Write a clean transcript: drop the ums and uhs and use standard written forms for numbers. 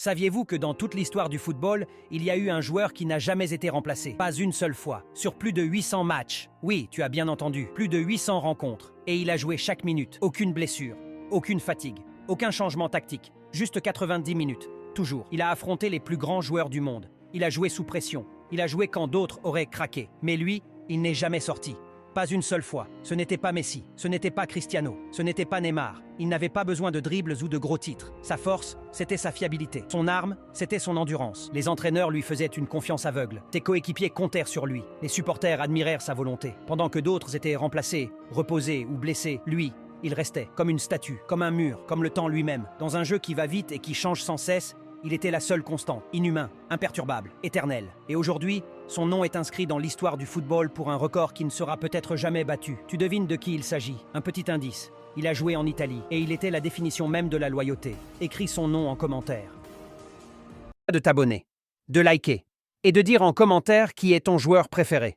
Saviez-vous que dans toute l'histoire du football, il y a eu un joueur qui n'a jamais été remplacé? Pas une seule fois, sur plus de 800 matchs. Oui, tu as bien entendu, plus de 800 rencontres. Et il a joué chaque minute. Aucune blessure, aucune fatigue, aucun changement tactique. Juste 90 minutes, toujours. Il a affronté les plus grands joueurs du monde. Il a joué sous pression. Il a joué quand d'autres auraient craqué. Mais lui, il n'est jamais sorti. Pas une seule fois. Ce n'était pas Messi, ce n'était pas Cristiano, ce n'était pas Neymar. Il n'avait pas besoin de dribbles ou de gros titres. Sa force, c'était sa fiabilité. Son arme, c'était son endurance. Les entraîneurs lui faisaient une confiance aveugle. Ses coéquipiers comptèrent sur lui. Les supporters admirèrent sa volonté. Pendant que d'autres étaient remplacés, reposés ou blessés, lui, il restait comme une statue, comme un mur, comme le temps lui-même. Dans un jeu qui va vite et qui change sans cesse, il était la seule constante, inhumain, imperturbable, éternel. Et aujourd'hui, son nom est inscrit dans l'histoire du football pour un record qui ne sera peut-être jamais battu. Tu devines de qui il s'agit. Un petit indice. Il a joué en Italie et il était la définition même de la loyauté. Écris son nom en commentaire. De t'abonner, de liker et de dire en commentaire qui est ton joueur préféré.